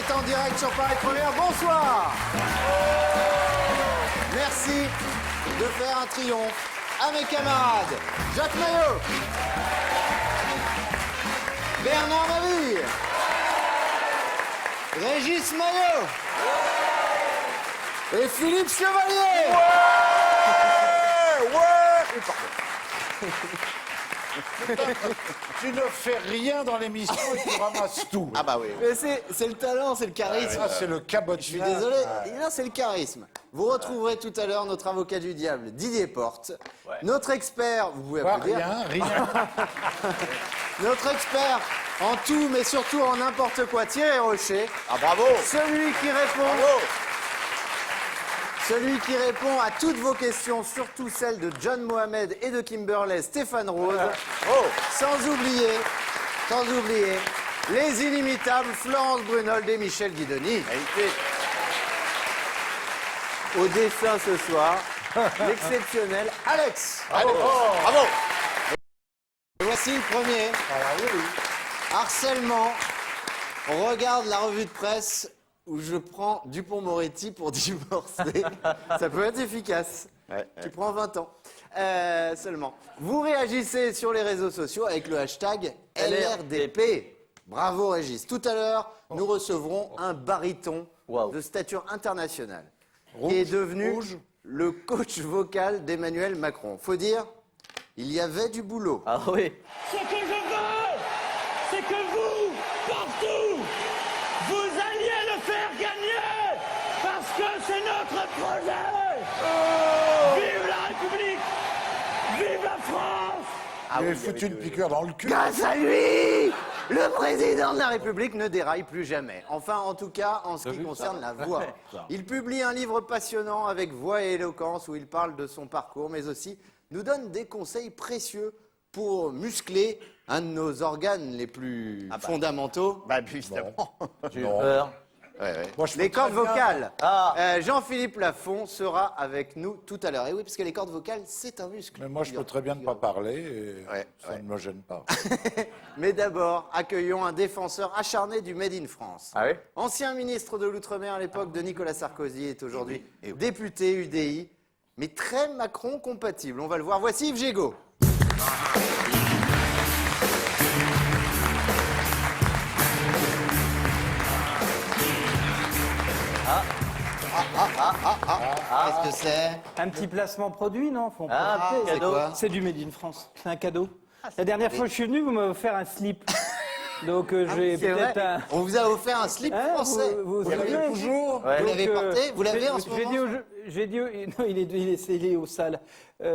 c'est en direct sur Paris Première. Bonsoir. Merci de faire un triomphe à mes camarades Jacques Maillot, Bernard Mabille, Régis Maillot et Philippe Chevalier. Tu ne fais rien dans l'émission et tu ramasses tout. Ah bah oui. Mais c'est le talent, c'est le charisme. Ça, c'est le cabotage. Je suis désolé, non, c'est le charisme. Vous retrouverez tout à l'heure notre avocat du diable, Didier Porte. Ouais. Notre expert, vous pouvez applaudir. Rien. Notre expert en tout, mais surtout en n'importe quoi, Thierry Rocher. Ah bravo. Celui qui répond. Bravo. Celui qui répond à toutes vos questions, surtout celles de John Mohamed et de Kimberley, Stéphane Rose. Oh. Sans oublier, les inimitables Florence Brunold et Michel Guidoni. Magnifique. Au dessin ce soir, l'exceptionnel Alex. Bravo. Bravo. Et voici le premier. Harcèlement. On regarde la revue de presse où je prends Dupond-Moretti pour divorcer. Ça peut être efficace. Ouais. Tu prends 20 ans. Seulement. Vous réagissez sur les réseaux sociaux avec le hashtag LRDP. Bravo Régis. Tout à l'heure, nous recevrons un baryton de stature internationale qui est devenu le coach vocal d'Emmanuel Macron. Faut dire, il y avait du boulot. Ah oui. Ce que je veux, c'est que vous, partout, vous alliez le faire gagner, parce que c'est notre projet. Vive la République, vive la France. Il avait foutu une piqûre dans le cul. Grâce à lui, le président de la République ne déraille plus jamais. Enfin, en tout cas, en ce qui concerne la voix. Il publie un livre passionnant avec voix et éloquence où il parle de son parcours, mais aussi nous donne des conseils précieux pour muscler un de nos organes les plus fondamentaux. Bah évidemment. J'ai eu peur. Moi, je Les peux cordes très bien- vocales. Ah. Jean-Philippe Lafont sera avec nous tout à l'heure. Et oui, parce que les cordes vocales, c'est un muscle. Mais moi, je peux très bien ne pas parler et ça Ouais. ne me gêne pas. Mais d'abord, accueillons un défenseur acharné du Made in France. Ah oui. Ancien ministre de l'Outre-mer à l'époque de Nicolas Sarkozy, est aujourd'hui député UDI, mais très Macron compatible. On va le voir. Voici Yves Gégaud. Qu'est-ce que c'est? Un petit placement produit, non? Faut en Ah, profiter. c'est cadeau. quoi? C'est du Made in France. C'est un cadeau. La dernière fois que je suis venu, vous m'avez offert un slip. Donc j'ai C'est peut-être vrai. un. On vous a offert un slip Hein, français. vous l'avez savez. toujours? Ouais. Vous l'avez Donc, porté? Vous l'avez en ce j'ai moment? dit j'ai dit non, il est au sale. Il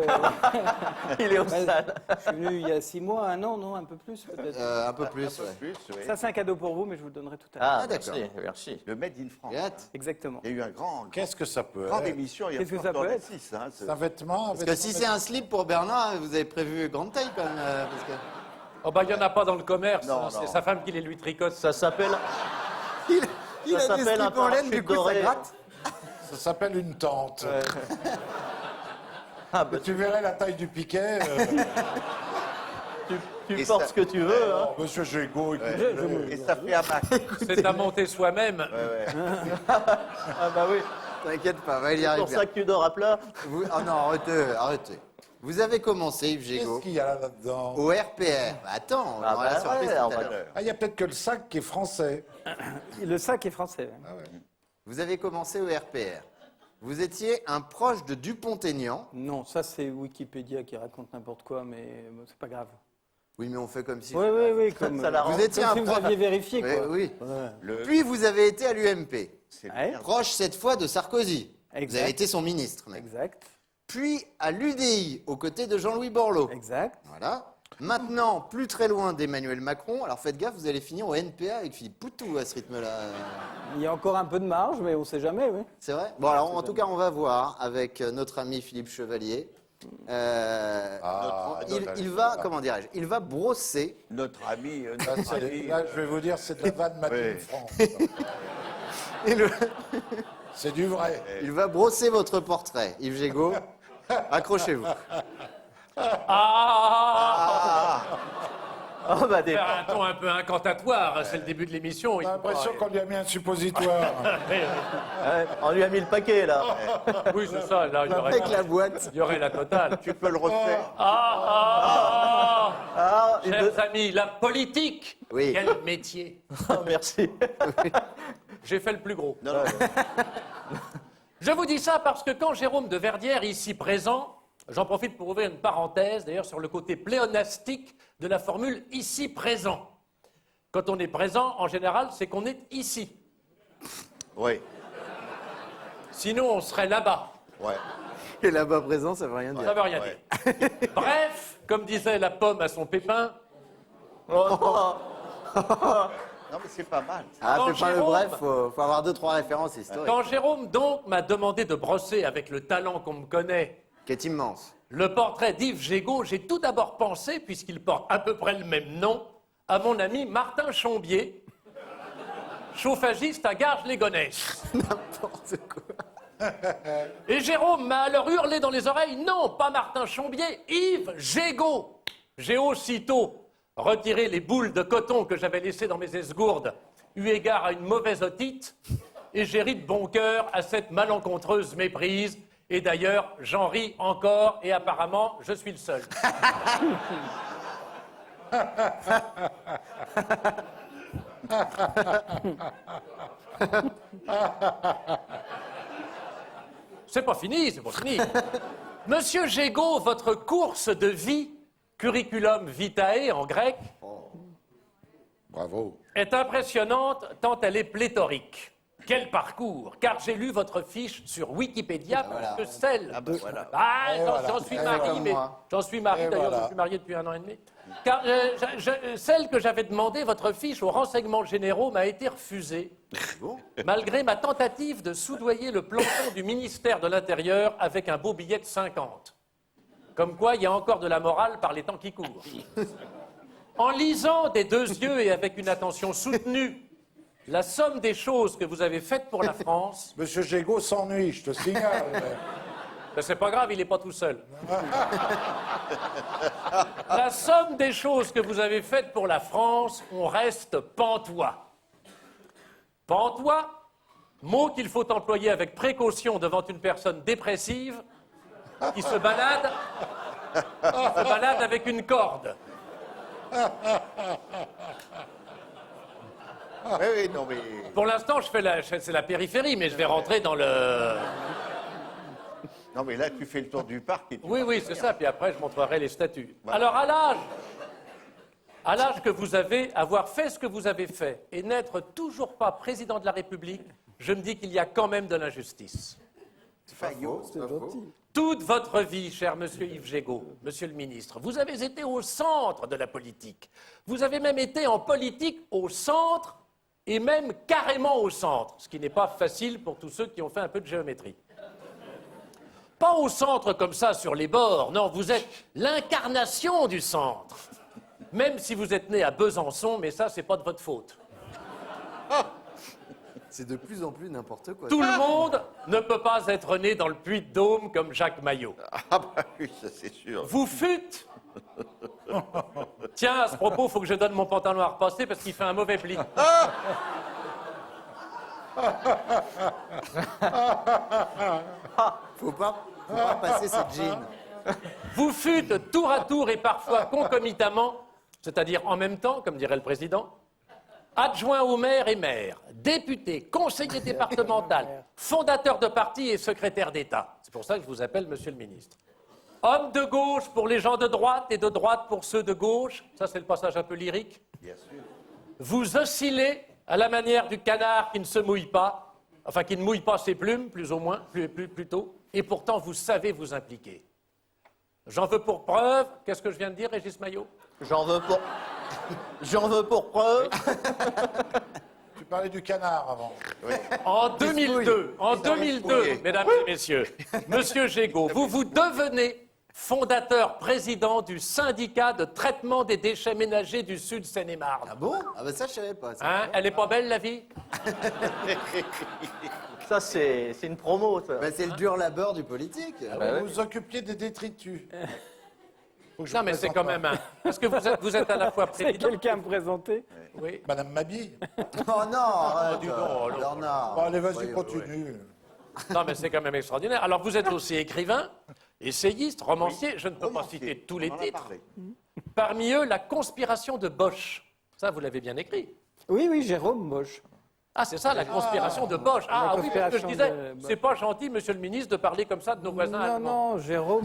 est au Ouais, sale. Je suis venu il y a 6 mois, 1 an, non, un peu plus peut-être. Un peu plus, ouais. Plus, oui. Ça c'est un cadeau pour vous, mais je vous le donnerai tout à l'heure. Ah, d'accord. merci. Le Made in France. J'ai hâte. Exactement. Il y a eu un grand, Qu'est-ce que ça peut grande être? émission il y a Qu'est-ce que pas ça longtemps, peut les être six, hein, C'est un vêtement Parce que si c'est un slip pour Bernard, vous avez prévu grande taille quand même. Parce que... Oh bah il n'y en a pas dans le commerce, Non, hein, c'est non. sa femme qui les lui tricote. Ça s'appelle. Il Ça a des s'appelle un slips en laine, du parachute coup ça doré. gratte. Ça s'appelle une tente. Ah, bah, Tu verrais la taille du piquet. tu Et portes ça- ce que tu veux. Hein. Oh, Monsieur Gégaud, et ça fait un max. C'est à monter soi-même. Ah bah oui. T'inquiète pas, va y C'est arriver. pour ça que tu dors à plat. Oh non, arrêtez. Vous avez commencé, Yves qu'est-ce Gégaud, qu'il y a là-dedans? au RPR. Bah, attends, on Ah aura la bah surprise ouais, tout on à va- l'heure. Ah, il y a peut-être que le sac qui est français. Le sac est français. Vous avez commencé au RPR. Vous étiez un proche de Dupont-Aignan. Non, ça c'est Wikipédia qui raconte n'importe quoi, mais c'est pas grave. Oui, mais on fait comme si... Oui, comme Ça l'arrange. Vous étiez comme un si vous proche... aviez vérifié Oui, quoi. oui. Ouais. Puis vous avez été à l'UMP. C'est Ouais. bien. Proche cette fois de Sarkozy. Vous Exact. avez été son ministre. Même. Exact, Puis à l'UDI, aux côtés de Jean-Louis Borloo. exact. Voilà. Maintenant, plus très loin d'Emmanuel Macron. Alors faites gaffe, vous allez finir au NPA avec Philippe Poutou à ce rythme-là. Il y a encore un peu de marge, mais on sait jamais, oui. C'est vrai? Bon, alors en tout cas, on va voir avec notre ami Philippe Chevalier. Il va, comment dirais-je, il va brosser. Notre ami. Là, Notre ami. là, je vais vous dire, c'est de la vanne Made in Oui. France. Il, C'est du vrai. il va brosser votre portrait. Yves Gégaud, accrochez-vous. Oh, bah, des... Faire un ton un peu incantatoire, c'est le début de l'émission. J'ai l'impression qu'on lui a mis un suppositoire. Ouais, on lui a mis le paquet, là. Oui, c'est ça, là, Avec la boîte. il y aurait la totale. Tu peux le refaire. Ah, une Chers amis, la politique, Oui. quel métier. Ah, merci. J'ai fait le plus gros. Non, non, Je vous dis ça parce que quand Jérôme de Verdière, ici présent, j'en profite pour ouvrir une parenthèse, d'ailleurs, sur le côté pléonastique de la formule « ici présent ». Quand on est présent, en général, c'est qu'on est ici. oui, Sinon, on serait là-bas. ouais. Et là-bas présent, ça veut rien Ça dire. veut rien Ouais. dire. Bref, comme disait la pomme à son pépin, Non, mais c'est pas mal. Ah, Quand fais pas le Jérôme- bref, faut avoir 2-3 références historiques. quand Jérôme, donc, m'a demandé de brosser avec le talent qu'on me connaît Qui est immense. le portrait d'Yves Gégaud, j'ai tout d'abord pensé, puisqu'il porte à peu près le même nom, à mon ami Martin Chombier, chauffagiste à Garges-les-Gonesse. N'importe quoi. Et Jérôme m'a alors hurlé dans les oreilles, non, pas Martin Chombier, Yves Gégaud. J'ai aussitôt retiré les boules de coton que j'avais laissées dans mes esgourdes, eu égard à une mauvaise otite, et j'ai ri de bon cœur à cette malencontreuse méprise. Et d'ailleurs, j'en ris encore, et apparemment, je suis le seul. C'est pas fini, c'est pas fini. Monsieur Gégaud, votre course de vie, curriculum vitae en grec, Bravo. est impressionnante tant elle est pléthorique. Quel parcours! Car j'ai lu votre fiche sur Wikipédia parce que celle. Ah, bah voilà. Ah, Et j'en voilà. suis Et marié, comme mais moi. j'en suis marié Et d'ailleurs, voilà. je suis marié depuis 1 an et demi. Car celle que j'avais demandé, votre fiche aux renseignements généraux, m'a été refusée. Malgré ma tentative de soudoyer le planton du ministère de l'Intérieur avec un beau billet de 50. Comme quoi, il y a encore de la morale par les temps qui courent. En lisant des deux yeux et avec une attention soutenue la somme des choses que vous avez faites pour la France, Monsieur Gégaud s'ennuie, je te signale. ben c'est pas grave, il n'est pas tout seul. La somme des choses que vous avez faites pour la France, on reste pantois. Pantois, mot qu'il faut employer avec précaution devant une personne dépressive qui se balade avec une corde. Oui, oui, non, mais. Pour l'instant, c'est la périphérie, mais je vais rentrer dans le... Non, mais là, tu fais le tour du parc et tu. Oui, oui, c'est ça. Puis après, je montrerai les statuts. Alors, à l'âge que vous avez, avoir fait ce que vous avez fait et n'être toujours pas président de la République, je me dis qu'il y a quand même de l'injustice. Toute votre vie, cher monsieur Yves Gégaud, monsieur le ministre, vous avez été au centre de la politique. Vous avez même été en politique au centre et même carrément au centre, ce qui n'est pas facile pour tous ceux qui ont fait un peu de géométrie. Pas au centre comme ça, sur les bords. Non, vous êtes l'incarnation du centre. Même si vous êtes né à Besançon, mais ça, c'est pas de votre faute. C'est de plus en plus n'importe quoi. Tout le monde ne peut pas être né dans le Puy-de-Dôme comme Jacques Maillot. Ah, bah oui, ça c'est sûr. Vous fûtes... Tiens, à ce propos, il faut que je donne mon pantalon à repasser parce qu'il fait un mauvais pli. Faut pas passer cette jean. Vous fûtes tour à tour et parfois concomitamment, c'est-à-dire en même temps, comme dirait le président, adjoint au maire et maire, député, conseiller départemental, fondateur de parti et secrétaire d'État. C'est pour ça que je vous appelle monsieur le ministre. Homme de gauche pour les gens de droite et de droite pour ceux de gauche. Ça, c'est le passage un peu lyrique. Bien sûr. Vous oscillez à la manière du canard qui ne se mouille pas, enfin qui ne mouille pas ses plumes, plus ou moins, plutôt, et pourtant vous savez vous impliquer. J'en veux pour preuve, qu'est-ce que je viens de dire, Régis Maillot? J'en veux pour preuve. Tu parlais du canard avant. En 2002, mesdames et messieurs, monsieur Gégaud, vous devenez fondateur président du syndicat de traitement des déchets ménagers du Sud Seine-et-Marne. Ah bon? Ah bah ça, je savais pas. ça. Hein, elle est pas belle, la vie? Ça, c'est une promo, ça. Bah, c'est le dur labeur du politique. Vous vous occupiez des détritus. Faut que je Non, me mais c'est présente quand même un. Parce que vous êtes à la fois C'est président. quelqu'un à me présenter. Oui. Madame Mabille. Oh non, arrête, dis donc, alors. Bernard. Bon, allez, vas-y, Voyons. continue. Non, mais c'est quand même extraordinaire. Alors, vous êtes aussi écrivain, essayiste, romancier. Je ne peux pas Romancier, citer tous les on en a titres. parlé. Parmi eux, La conspiration de Bosch. Ça, vous l'avez bien écrit. Oui, oui, Jérôme Bosch. Ah, c'est ça, la conspiration de Bosch. Ah, La oui, parce que je conspiration disais, de Bosch. c'est pas gentil, monsieur le ministre, de parler comme ça de nos voisins Non, allemands. non, Jérôme,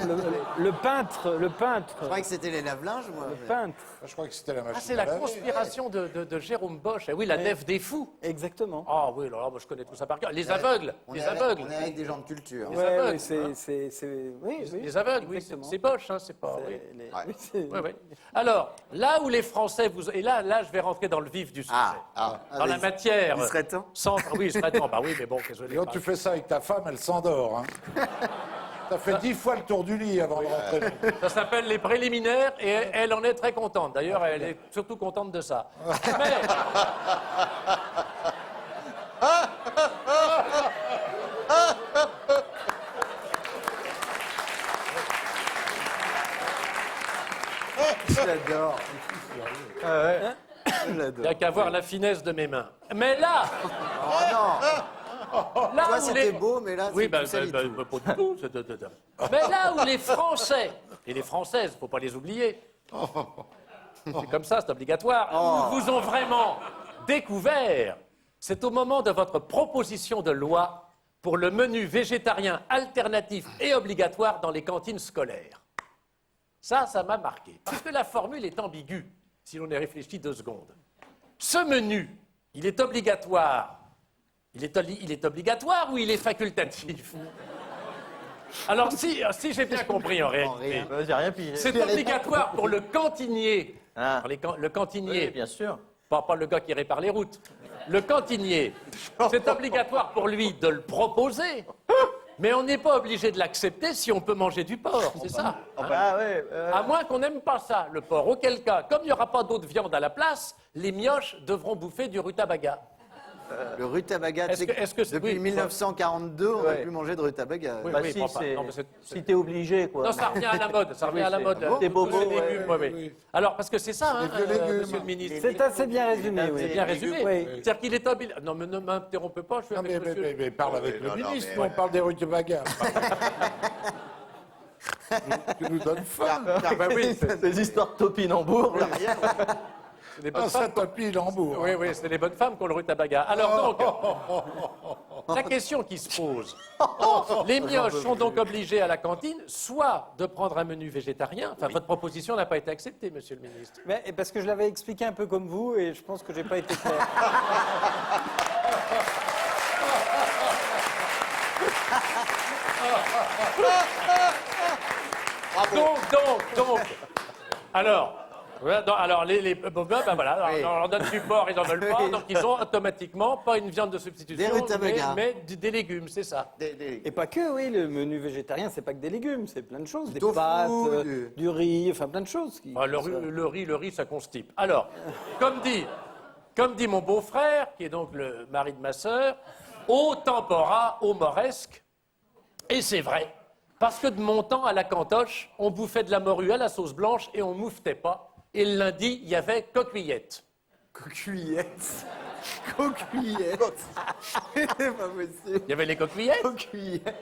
le peintre, le Je peintre, croyais que c'était les lave-linges, moi. le mais- peintre. Je crois que c'était la machine. Ah, c'est à la laver. conspiration de Jérôme Bosch. Eh oui, la nef des fous. Exactement. Ah oui, alors là, moi, je connais tout ça par cœur. Les aveugles, On les est avec- aveugles. On est avec des gens de culture. Les Ouais, aveugles, oui, hein. oui, oui. Les aveugles, oui, exactement. c'est Bosch, hein, c'est pas... C'est oui. les- Ouais. oui, c'est- Ouais, ouais. Alors, là où les Français vous... Et là, je vais rentrer dans le vif du sujet. Dans la vas-y. matière... Il serait temps. Oui, il serait temps. Bah oui, mais bon, qu'est-ce que je Et quand tu fais ça avec ta femme, elle s'endort. Hein. T'as fait 10 fois le tour du lit avant de rentrer. Ça s'appelle les préliminaires et elle en est très contente. D'ailleurs, elle est surtout contente de ça. Mais... Je l'adore. Je Il n'y a l'adore. qu'à voir la finesse de mes mains. Mais là, Oh non. là Toi, où c'était les... beau, mais là, Oui, c'est ben, tout sali tout. pas du tout. Mais là où les Français et les Françaises, faut pas les oublier, c'est comme ça, c'est obligatoire, où vous ont vraiment découvert, c'est au moment de votre proposition de loi pour le menu végétarien alternatif et obligatoire dans les cantines scolaires. Ça m'a marqué. Parce que la formule est ambiguë, si l'on y réfléchit 2 secondes. Ce menu, il est obligatoire. Il est obligatoire ou il est facultatif? Alors, si j'ai bien compris en réalité, J'ai rien pillé. c'est obligatoire pour le cantinier. Ah. Le cantinier, Oui, bien sûr. pas le gars qui répare les routes. Le cantinier, c'est obligatoire pour lui de le proposer, mais on n'est pas obligé de l'accepter si on peut manger du porc, c'est ça. Ah ouais. À moins qu'on n'aime pas ça, le porc. Auquel cas, comme il n'y aura pas d'autre viande à la place, les mioches devront bouffer du rutabaga. Le rutabaga, tu Est-ce sais que- que est-ce que c'est- depuis oui, 1942, on n'a Ouais. plus mangé de rutabaga. Oui, Bah oui, si, bon, enfin, c'est- non, mais si t'es obligé, quoi. Non, ça revient à la mode, ça revient Oui, à la c'est- mode. Ah bon Des bobos, Tous les ouais, légumes, oui, oui. oui. Alors, parce que c'est ça, hein, vieux légumes. monsieur le ministre. C'est assez bien résumé, oui. C'est bien résumé. Oui. C'est-à-dire qu'il est obligatoire. Non, mais ne m'interrompez pas, je suis Non, avec monsieur. mais parle avec Oui, le non, non, ministre, mais- nous, on parle des rutabagas. Tu nous donnes faim. Ah, bah oui, c'est Ces histoires de topinambour, là. des bonnes Ah, ça femmes. tapis Lembourg. Oui, oui, c'est les bonnes femmes qui ont le rutabaga. Alors donc, la question qui se pose, les mioches sont donc obligés à la cantine soit de prendre un menu végétarien, enfin votre proposition n'a pas été acceptée, monsieur le ministre. Mais parce que je l'avais expliqué un peu comme vous et je pense que j'ai pas été clair. Donc, alors, voilà, alors les bovins, ben voilà, alors, Oui. on leur donne du porc, ils n'en veulent pas, Oui. donc ils ont automatiquement pas une viande de substitution, Des rutabagas. mais des légumes, c'est ça. Et pas que, oui, le menu végétarien, c'est pas que des légumes, c'est plein de choses, des tofu, pâtes, du- du riz, enfin plein de choses. Ah, le riz, ça constipe. Alors, comme dit mon beau-frère, qui est donc le mari de ma sœur, au tempora, au moresque, et c'est vrai, parce que de mon temps à la cantoche, on bouffait de la morue à la sauce blanche et on mouftait pas. Et le lundi, il y avait coquillette. Coquillette. Coquillette. C'est pas possible. Il y avait les coquillettes. Coquillette.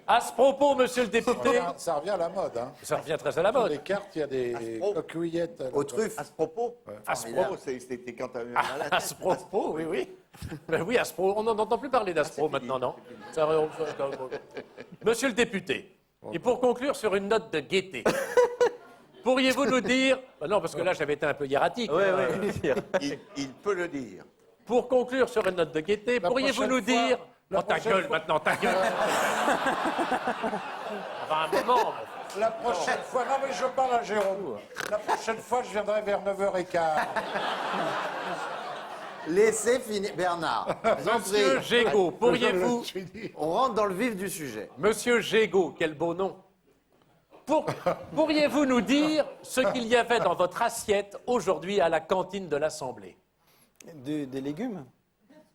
À ce propos, monsieur le député, Ça revient à la mode. Hein. ça revient très à la Dans les mode. cartes, il y a des coquillettes. Aux truffes. À ce propos, À ce formidable, propos. c'était quand t'as eu À mal à la ce tête. propos, oui, oui. Ben oui, Aspro. On n'en entend plus parler d'Aspro maintenant, non Monsieur le député, et pour conclure sur une note de gaieté, pourriez-vous nous dire... Ben non, parce que là, j'avais été un peu hiératique. Oui, oui. Il peut le dire. Pour conclure sur une note de gaieté, La pourriez-vous prochaine nous fois- dire... la Oh, ta prochaine gueule fois- maintenant, ta gueule Enfin, un moment... La prochaine fois, non mais je parle à Jérôme. La prochaine fois, je viendrai vers 9h15. Laissez finir. Bernard, je vous en Monsieur prie. Gégaud, pourriez-vous... Je dis, On rentre dans le vif du sujet. Monsieur Gégaud, quel beau nom. Pourriez-vous nous dire ce qu'il y avait dans votre assiette aujourd'hui à la cantine de l'Assemblée? Des légumes.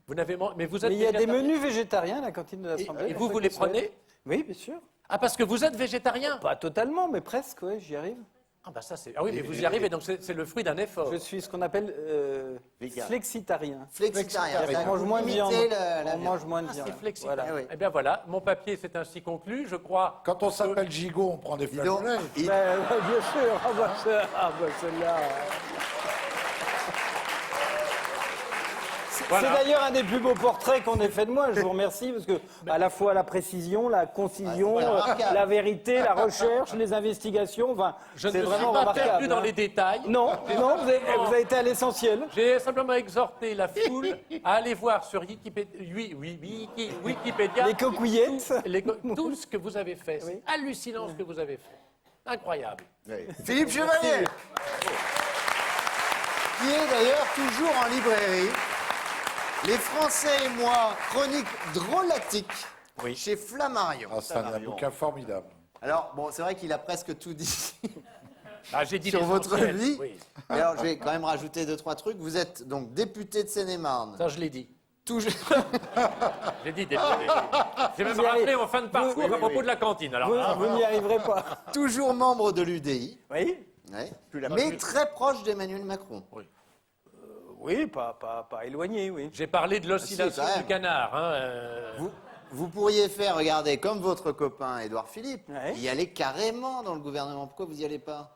Vous n'avez mais vous êtes Mais il y a des végétarien menus végétariens à la cantine de l'Assemblée. et vous les prenez? Oui, bien sûr. Ah, parce que vous êtes végétarien? Pas totalement, mais presque, oui, j'y arrive. Ah, bah ça, c'est... Ah oui, mais vous y arrivez, donc c'est le fruit d'un effort. Je suis ce qu'on appelle Vegan. flexitarien. Flexitarien. C'est-à-dire qu'on mange moins de viande. Limiter la On mange moins de Ah, viande. c'est flexible. Voilà. Eh oui. Eh bien voilà, mon papier c'est ainsi conclu, je crois. Quand on s'appelle Gigot, on prend des Dis donc, flageolets. il- Ben, bien sûr, celle-là. Voilà. C'est d'ailleurs un des plus beaux portraits qu'on ait fait de moi. Je vous remercie parce que à la fois la précision, la concision, Ah, c'est remarquable. la vérité, la recherche, les investigations. Enfin, Je ne c'est me suis vraiment pas remarquable. perdu dans hein. les détails. Non, non, vous avez été à l'essentiel. J'ai simplement exhorté la foule à aller voir sur Wikipédia Les coquillettes. tout ce que vous avez fait. C'est hallucinant ce que vous avez fait. Incroyable. Philippe Chevalier, qui est d'ailleurs toujours en librairie. Les Français et moi, chronique drôlatique chez Flammarion. Ah, c'est un bouquin formidable. Alors, bon, c'est vrai qu'il a presque tout dit Ah, j'ai dit sur votre l'essentiel, vie. oui. Mais alors, je vais quand même rajouter 2-3 trucs. Vous êtes donc député de Seine-et-Marne. Ça, je l'ai dit. Toujours... J'ai dit député. J'ai même Vous y rappelé allez. en fin de parcours à propos de la cantine. Alors, Vous n'y arriverez pas. toujours membre de l'UDI, Oui. ouais, mais très proche d'Emmanuel Macron. Oui, pas éloigné, oui. j'ai parlé de l'oscillation Ah, si, quand du même. canard. Hein, Vous pourriez faire, regardez, comme votre copain Édouard Philippe, Ouais. y aller carrément dans le gouvernement. Pourquoi vous n'y allez pas?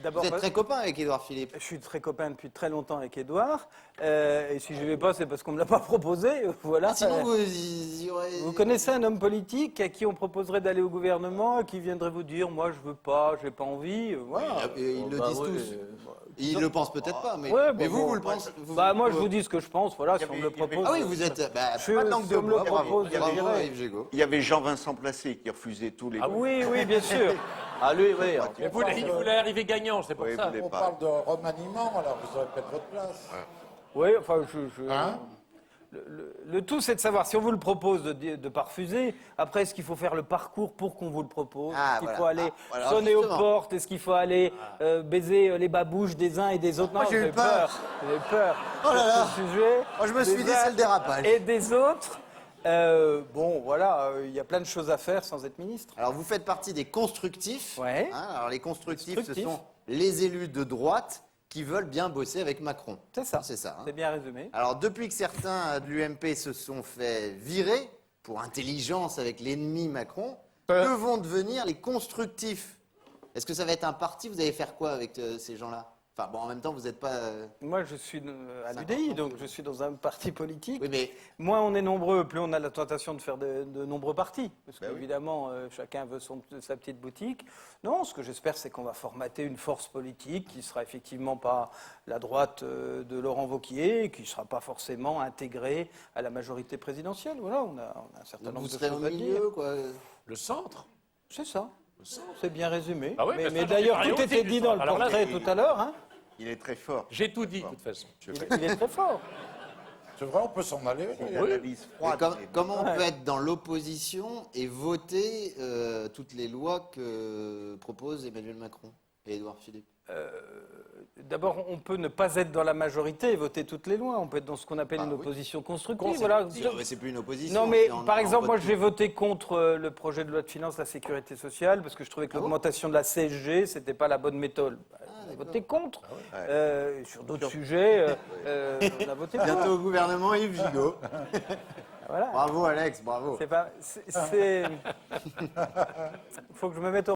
D'abord, Vous êtes très copain avec Édouard Philippe. je suis très copain depuis très longtemps avec Édouard. Et si je ne vais pas, c'est parce qu'on ne me l'a pas proposé. Voilà. Sinon, vous y aurez... Vous connaissez un homme politique à qui on proposerait d'aller au gouvernement, qui viendrait vous dire, moi je veux pas, j'ai pas envie. Voilà. Ils le disent tous. Ils le pensent peut-être pas, mais, Ouais, mais bon, vous, bon, vous le pensez. Bah moi je vous dis ce que je pense. Voilà, si on me le propose. Ah oui, vous êtes. Bah, Je- pas de langue si de on me le bois, bravo. propose, Bravo je à dirais. Yves Gégaud. Il y avait Jean-Vincent Placé qui refusait tous les. Oui, oui, bien sûr. Ah, lui, oui. mais il voulait arriver gagnant, c'est pour Oui, ça. vous voulez On pas. parle de remaniement, alors vous aurez peut-être votre place. Oui, enfin, Hein le tout, c'est de savoir si on vous le propose de pas refuser. Après, est-ce qu'il faut faire le parcours pour qu'on vous le propose? Ah, Est-ce qu'il voilà. faut aller Ah, voilà, sonner aux justement. portes? Est-ce qu'il faut aller baiser les babouches des uns et des autres? Non, j'ai eu j'ai peur. J'ai peur. Oh là là. sur ce sujet. Moi, je me suis Des dit, uns c'est le dérapage. Et des autres. Bon, voilà, il y a plein de choses à faire sans être ministre. Alors, vous faites partie des constructifs. Ouais. Hein, alors, les constructifs, ce Constructifs. sont les élus de droite qui veulent bien bosser avec Macron. C'est ça. C'est ça. Hein. C'est bien résumé. Alors, depuis que certains de l'UMP se sont fait virer pour intelligence avec l'ennemi Macron, que vont devenir les constructifs? Est-ce que ça va être un parti? Vous allez faire quoi avec ces gens-là? Enfin, bon, en même temps, vous n'êtes pas... Moi, je suis à l'UDI, donc je suis dans un parti politique. Oui, mais Moins on est nombreux, plus on a la tentation de faire de nombreux partis. Parce Ben qu'évidemment, chacun veut sa petite boutique. Non, ce que j'espère, c'est qu'on va formater une force politique qui ne sera effectivement pas la droite de Laurent Wauquiez, qui ne sera pas forcément intégrée à la majorité présidentielle. Voilà, on a un certain donc nombre vous de serez au choses à dire. milieu, quoi. Le centre. C'est ça. C'est bien résumé. Ah oui, mais ça, mais j'en ai d'ailleurs, parlé tout aussi était du dit centre. dans le Alors là, portrait c'est- tout à l'heure. Hein. Il est très fort. J'ai tout dit, de toute façon. Il est très fort. C'est vrai, on peut s'en aller. Il Oui. analyse Mais froide. comment on peut être dans l'opposition et voter toutes les lois que propose Emmanuel Macron et Édouard Philippe? D'abord, on peut ne pas être dans la majorité et voter toutes les lois. On peut être dans ce qu'on appelle Ah, une oui. opposition constructive. Voilà. Non, mais c'est plus une opposition. Non, mais c'est en- par en exemple, moi, vote- j'ai voté contre le projet de loi de finances de la sécurité sociale parce que je trouvais que Ah bon l'augmentation de la CSG, c'était pas la bonne méthode. J'ai voté contre. Sur d'autres sujets, on a voté pour. Bientôt au gouvernement, Yves Gigaud. Voilà. Bravo, Alex, bravo. C'est pas. C'est. Faut que je me mette au